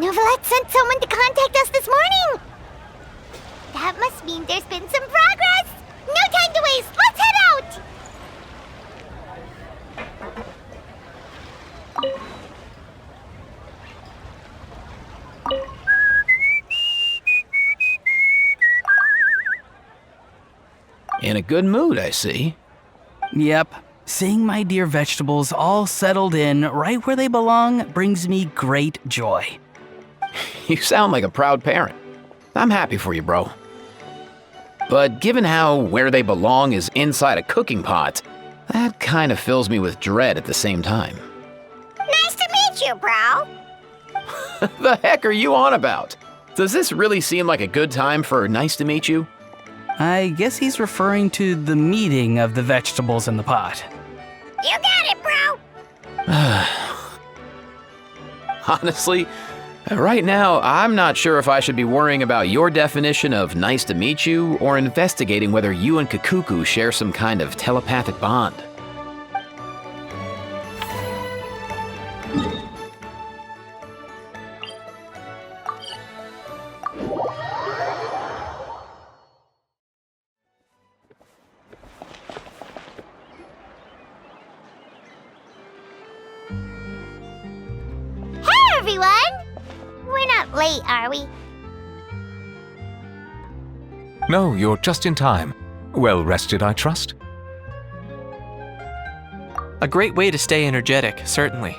Novelette sent someone to contact us this morning! That must mean there's been some progress! No time to waste! Let's head out! In a good mood, I see. Yep. Seeing my dear vegetables all settled in right where they belong brings me great joy. You sound like a proud parent. I'm happy for you, bro. But given how where they belong is inside a cooking pot, that kind of fills me with dread at the same time. Nice to meet you, bro. The heck are you on about? Does this really seem like a good time for nice to meet you? I guess he's referring to the meeting of the vegetables in the pot. You got it, bro. Honestly, right now, I'm not sure if I should be worrying about your definition of nice to meet you or investigating whether you and Kakuku share some kind of telepathic bond. Hey, everyone! We're not late, are we? No, you're just in time. Well rested, I trust? A great way to stay energetic, certainly.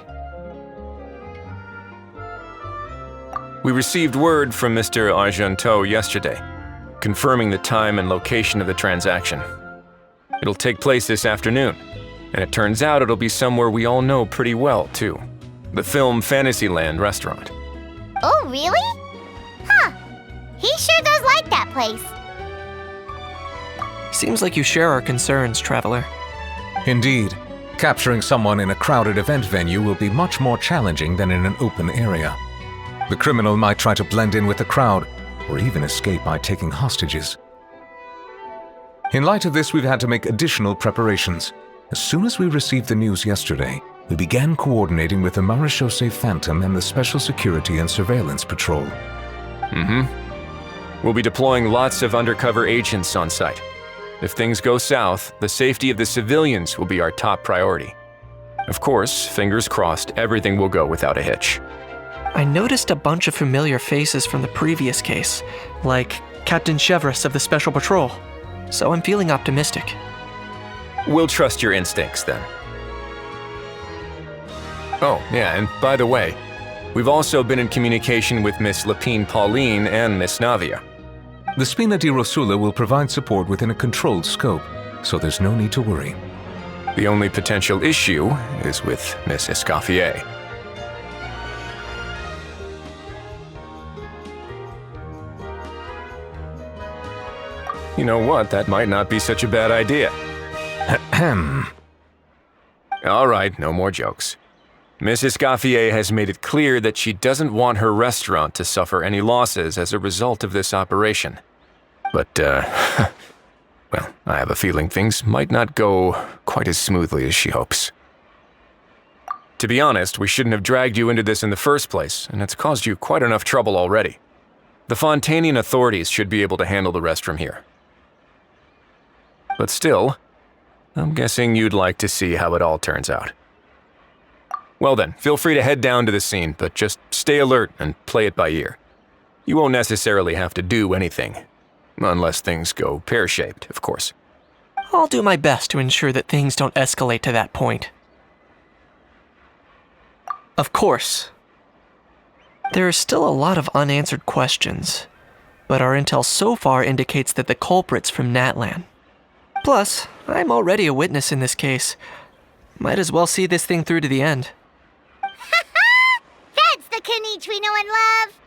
We received word from Mr. Argenteau yesterday, confirming the time and location of the transaction. It'll take place this afternoon, and it turns out it'll be somewhere we all know pretty well, too. The Film Fantasyland restaurant. Oh, really? Huh. He sure does like that place. Seems like you share our concerns, Traveler. Indeed. Capturing someone in a crowded event venue will be much more challenging than in an open area. The criminal might try to blend in with the crowd, or even escape by taking hostages. In light of this, we've had to make additional preparations. As soon as we received the news yesterday, we began coordinating with the Marechaussee Phantom and the Special Security and Surveillance Patrol. We'll be deploying lots of undercover agents on site. If things go south, the safety of the civilians will be our top priority. Of course, fingers crossed, everything will go without a hitch. I noticed a bunch of familiar faces from the previous case, like Captain Chevres of the Special Patrol, so I'm feeling optimistic. We'll trust your instincts then. Oh, yeah, and by the way, we've also been in communication with Miss Lapine Pauline and Miss Navia. The Spina di Rosula will provide support within a controlled scope, so there's no need to worry. The only potential issue is with Miss Escoffier. You know what, that might not be such a bad idea. Ahem. All right, no more jokes. Miss Escoffier has made it clear that she doesn't want her restaurant to suffer any losses as a result of this operation. But, well, I have a feeling things might not go quite as smoothly as she hopes. To be honest, we shouldn't have dragged you into this in the first place, and it's caused you quite enough trouble already. The Fontanian authorities should be able to handle the rest from here. But still, I'm guessing you'd like to see how it all turns out. Well then, feel free to head down to the scene, but just stay alert and play it by ear. You won't necessarily have to do anything. Unless things go pear-shaped, of course. I'll do my best to ensure that things don't escalate to that point. Of course. There are still a lot of unanswered questions, but our intel so far indicates that the culprit's from Natlan. Plus, I'm already a witness in this case. Might as well see this thing through to the end. That's the Kanichi we know and love!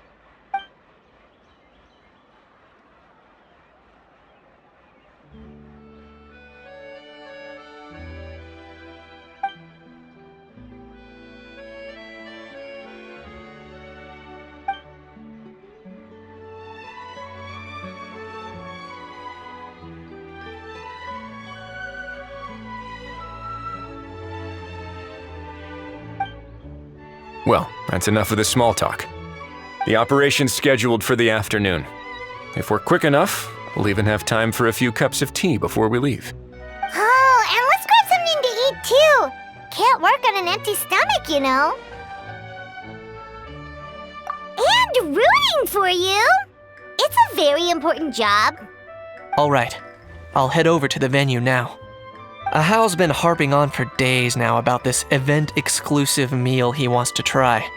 Well, that's enough of the small talk. The operation's scheduled for the afternoon. If we're quick enough, we'll even have time for a few cups of tea before we leave. Oh, and let's grab something to eat too. Can't work on an empty stomach, you know. And rooting for you. It's a very important job. All right, I'll head over to the venue now. Ahao's been harping on for days now about this event-exclusive meal he wants to try.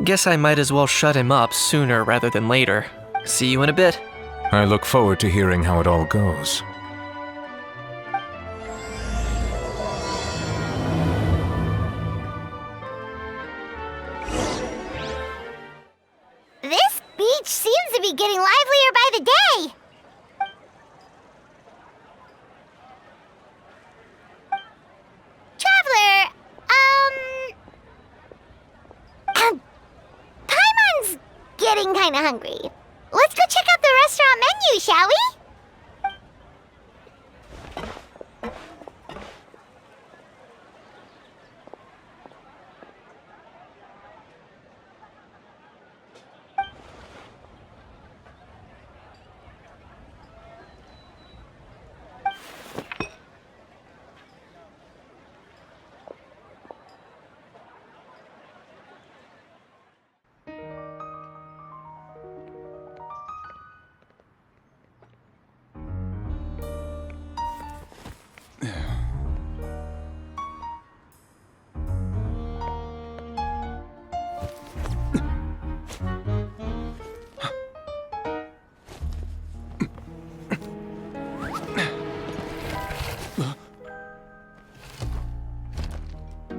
Guess I might as well shut him up sooner rather than later. See you in a bit. I look forward to hearing how it all goes. This beach seems to be getting livelier by the day. Traveler, Paimon's getting kinda hungry. Let's go check out the restaurant menu, shall we?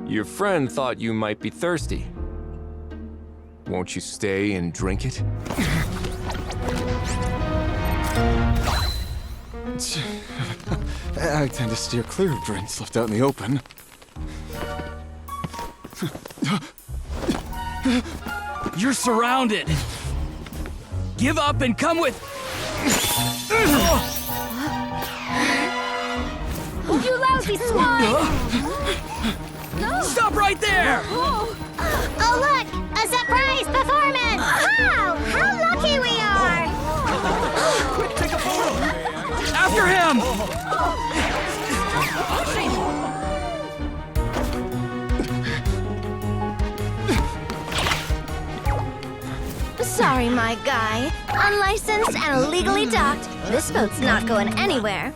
Your friend thought you might be thirsty. Won't you stay and drink it? I tend to steer clear of drinks left out in the open. You're surrounded. Give up and come with. You lousy swine! Stop right there! Oh look! A surprise performance! Wow! How lucky we are! Quick, take a photo! After him! Sorry, my guy. Unlicensed and illegally docked. This boat's not going anywhere.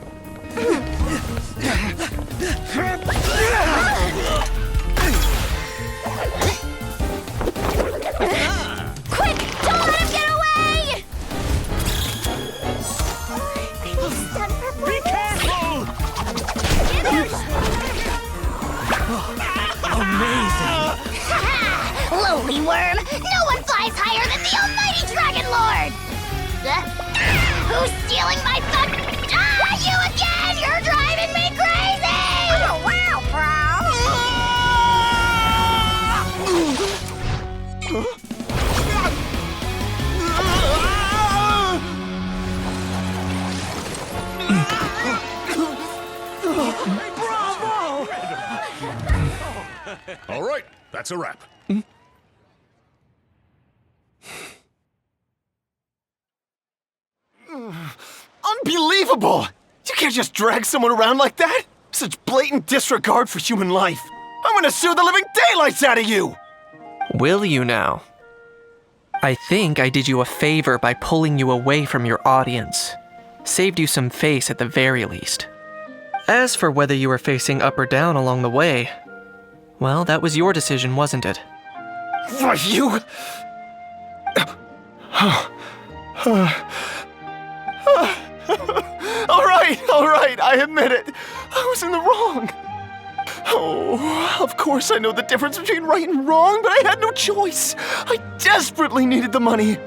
Quick! Don't let him get away! Be careful! Amazing! Lowly worm! No one flies higher than the almighty Dragon Lord! Who's stealing my fun? You again! You're driving me crazy! Oh, wow, All right, that's a wrap. Unbelievable! You can't just drag someone around like that! Such blatant disregard for human life! I'm gonna sue the living daylights out of you! Will you now? I think I did you a favor by pulling you away from your audience. Saved you some face at the very least. As for whether you were facing up or down along the way, well, that was your decision, wasn't it? Why, you... All right, I admit it. I was in the wrong. Oh, of course I know the difference between right and wrong, but I had no choice. I desperately needed the money.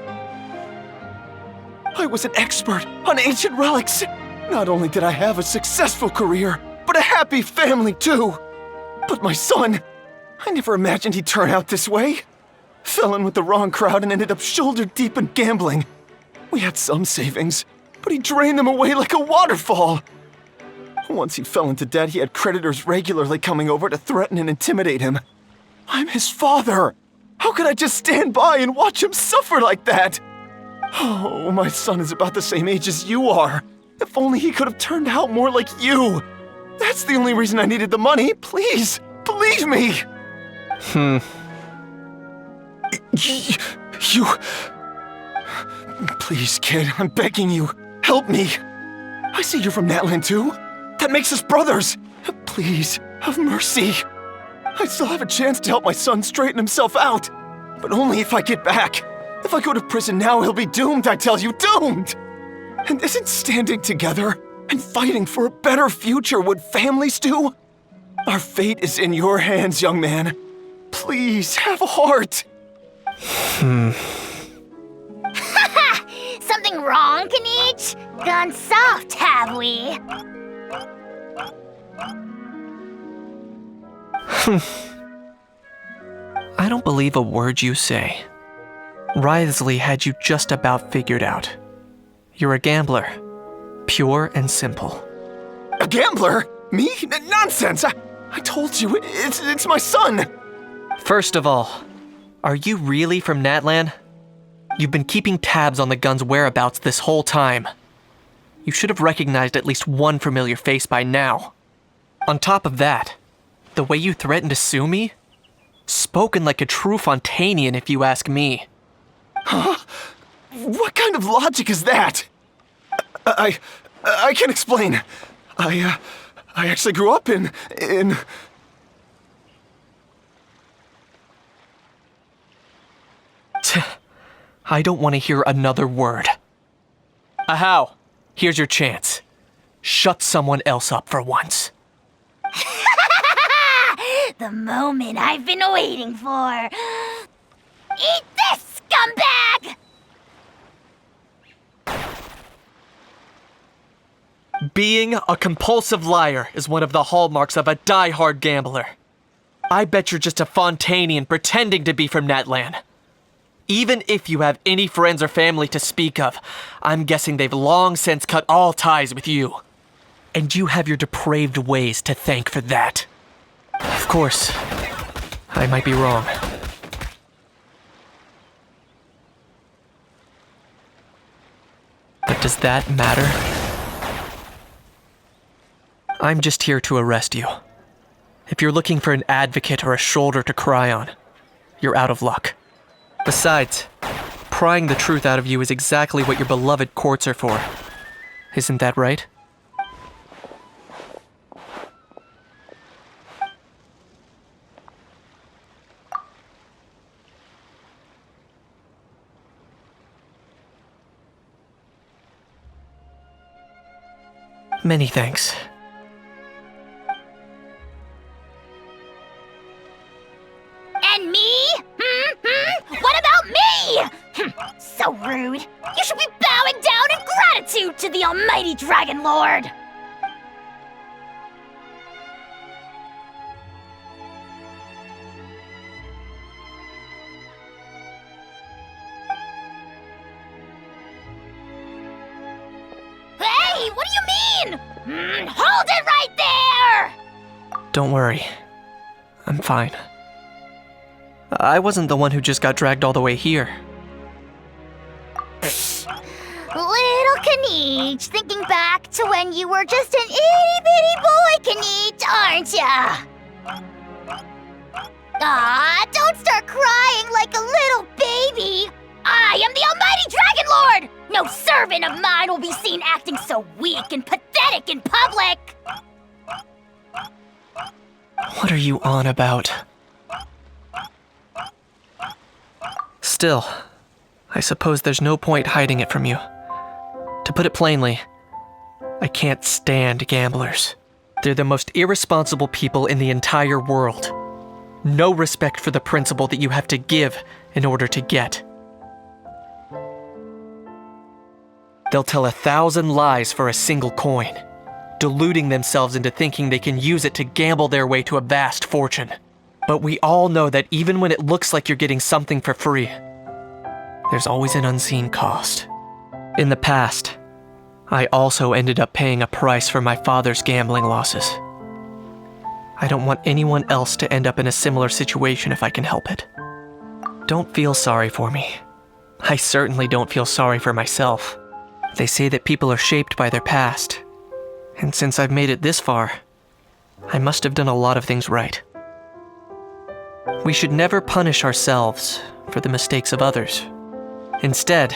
I was an expert on ancient relics. Not only did I have a successful career, but a happy family too. But my son, I never imagined he'd turn out this way. Fell in with the wrong crowd and ended up shoulder deep in gambling. We had some savings, but he drained them away like a waterfall. Once he fell into debt, he had creditors regularly coming over to threaten and intimidate him. I'm his father. How could I just stand by and watch him suffer like that? Oh, my son is about the same age as you are. If only he could have turned out more like you. That's the only reason I needed the money. Please, believe me. You... Please, kid, I'm begging you. Help me. I see you're from Natlan too. That makes us brothers. Please, have mercy. I still have a chance to help my son straighten himself out. But only if I get back. If I go to prison now, he'll be doomed, I tell you, doomed! And isn't standing together and fighting for a better future what families do? Our fate is in your hands, young man. Please, have a heart. Something wrong, Kanich? Gone soft, have we? I don't believe a word you say. Wriothesley had you just about figured out. You're a gambler. Pure and simple. A gambler? Me? Nonsense! I told you, it's my son! First of all, are you really from Natlan? You've been keeping tabs on the gun's whereabouts this whole time. You should have recognized at least one familiar face by now. On top of that, the way you threatened to sue me? Spoken like a true Fontanian, if you ask me. Huh? What kind of logic is that? I can explain. I actually grew up in... I don't want to hear another word. Ahau, here's your chance. Shut someone else up for once. The moment I've been waiting for. Eat this, scumbag! Being a compulsive liar is one of the hallmarks of a die-hard gambler. I bet you're just a Fontanian pretending to be from Natlan. Even if you have any friends or family to speak of, I'm guessing they've long since cut all ties with you. And you have your depraved ways to thank for that. Of course, I might be wrong. But does that matter? I'm just here to arrest you. If you're looking for an advocate or a shoulder to cry on, you're out of luck. Besides, prying the truth out of you is exactly what your beloved courts are for. Isn't that right? Many thanks. And me? What about me? So rude. You should be bowing down in gratitude to the almighty Dragon Lord. Hey, what do you mean? Hold it right there! Don't worry. I'm fine. I wasn't the one who just got dragged all the way here. Little Kanich, thinking back to when you were just an itty-bitty boy, Kanich, aren't ya? Ah, don't start crying like a little baby. I am the almighty Dragon Lord! No servant of mine will be seen acting so weak and pathetic in public! What are you on about? Still, I suppose there's no point hiding it from you. To put it plainly, I can't stand gamblers. They're the most irresponsible people in the entire world. No respect for the principle that you have to give in order to get. They'll tell 1,000 lies for a single coin, deluding themselves into thinking they can use it to gamble their way to a vast fortune. But we all know that even when it looks like you're getting something for free, there's always an unseen cost. In the past, I also ended up paying a price for my father's gambling losses. I don't want anyone else to end up in a similar situation if I can help it. Don't feel sorry for me. I certainly don't feel sorry for myself. They say that people are shaped by their past. And since I've made it this far, I must have done a lot of things right. We should never punish ourselves for the mistakes of others. Instead,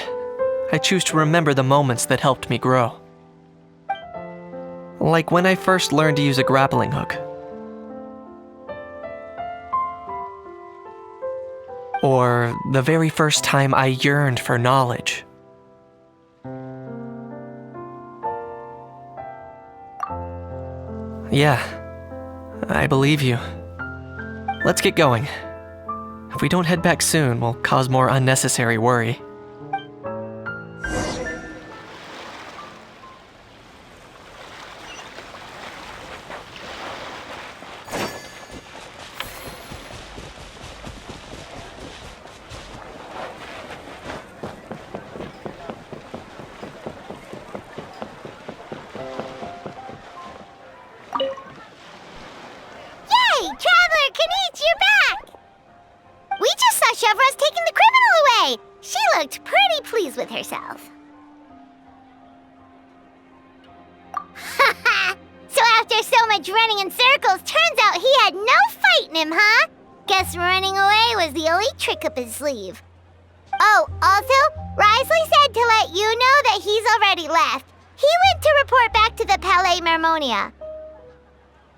I choose to remember the moments that helped me grow. Like when I first learned to use a grappling hook. Or the very first time I yearned for knowledge. Yeah, I believe you. Let's get going. If we don't head back soon, we'll cause more unnecessary worry. Yay! Traveler Kanichi, you're back! We just saw Chevro's taking the criminal away! She looked pretty pleased with herself. Haha! So after so much running in circles, turns out he had no fight in him, huh? Guess running away was the only trick up his sleeve. Oh, also, Risley said to let you know that he's already left. He went to report back to the Palais Mermonia.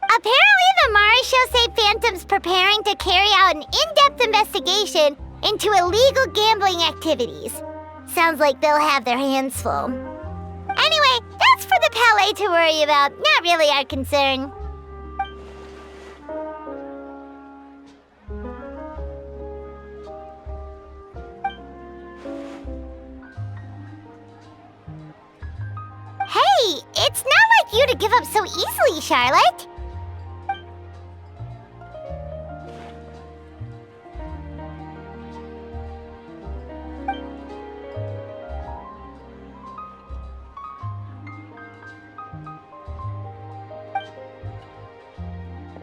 Apparently, the Mari show say Phantom's preparing to carry out an in-depth investigation into illegal gambling activities. Sounds like they'll have their hands full. Anyway, that's for the Palais to worry about, not really our concern. Hey, it's not like you to give up so easily, Charlotte.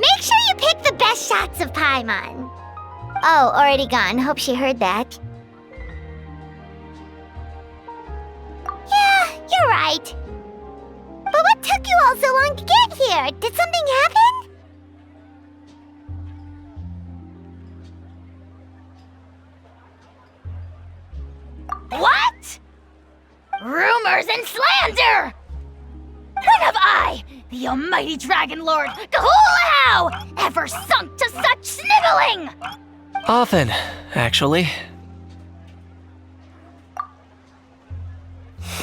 Make sure you pick the best shots of Paimon. Oh, already gone. Hope she heard that. Yeah, you're right. But what took you all so long to get here? Did something happen? What? Rumors and slander! When have I, the almighty Dragon Lord, Kahulahau, ever sunk to such sniveling? Often, actually.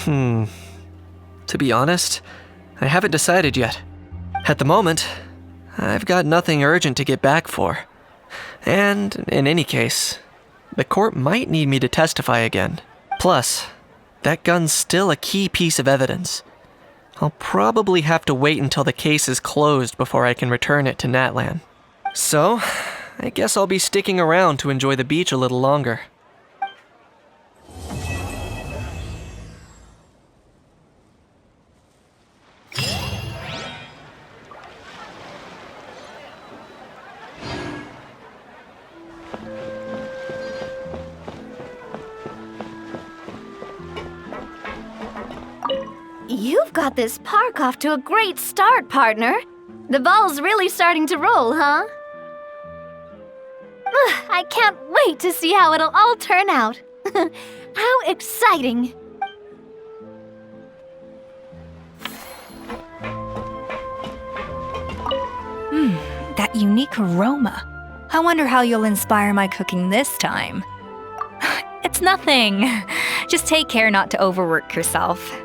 To be honest, I haven't decided yet. At the moment, I've got nothing urgent to get back for. And, in any case, the court might need me to testify again. Plus, that gun's still a key piece of evidence. I'll probably have to wait until the case is closed before I can return it to Natlan. So, I guess I'll be sticking around to enjoy the beach a little longer. You've got this park off to a great start, partner. The ball's really starting to roll, huh? I can't wait to see how it'll all turn out. How exciting! That unique aroma. I wonder how you'll inspire my cooking this time. It's nothing. Just take care not to overwork yourself.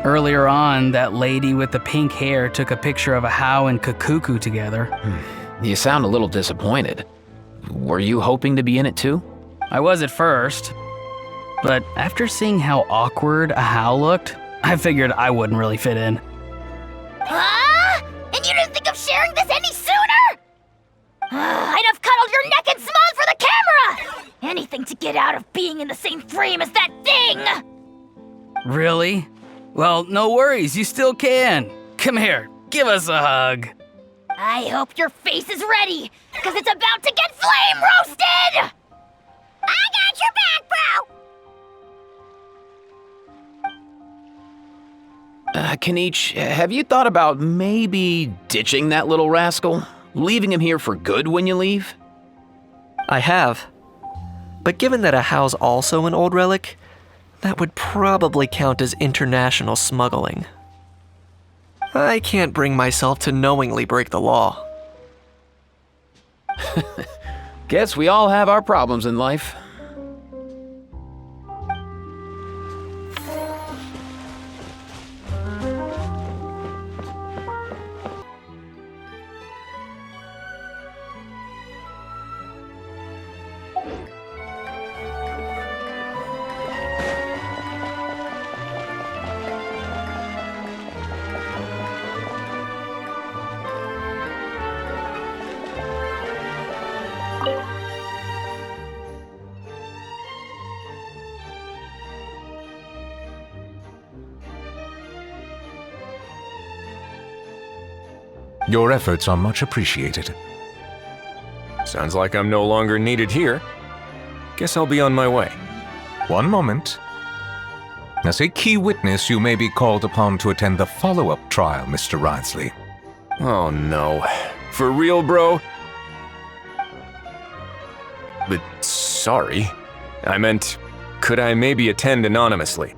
Earlier on, that lady with the pink hair took a picture of a Hao and Kakuku together. You sound a little disappointed. Were you hoping to be in it too? I was at first, but after seeing how awkward a Hao looked, I figured I wouldn't really fit in. Huh? And you didn't think of sharing this any sooner? I'd have cuddled your neck and smiled for the camera! Anything to get out of being in the same frame as that thing! Really? Well, no worries, you still can. Come here, give us a hug. I hope your face is ready, because it's about to get flame roasted! I got your back, bro! Kenichi, have you thought about maybe ditching that little rascal? Leaving him here for good when you leave? I have. But given that a Hao's also an old relic, that would probably count as international smuggling. I can't bring myself to knowingly break the law. Guess we all have our problems in life. Your efforts are much appreciated. Sounds like I'm no longer needed here. Guess I'll be on my way. One moment. As a key witness, you may be called upon to attend the follow-up trial, Mr. Wriothesley. Oh no. For real, bro? But sorry. I meant, could I maybe attend anonymously?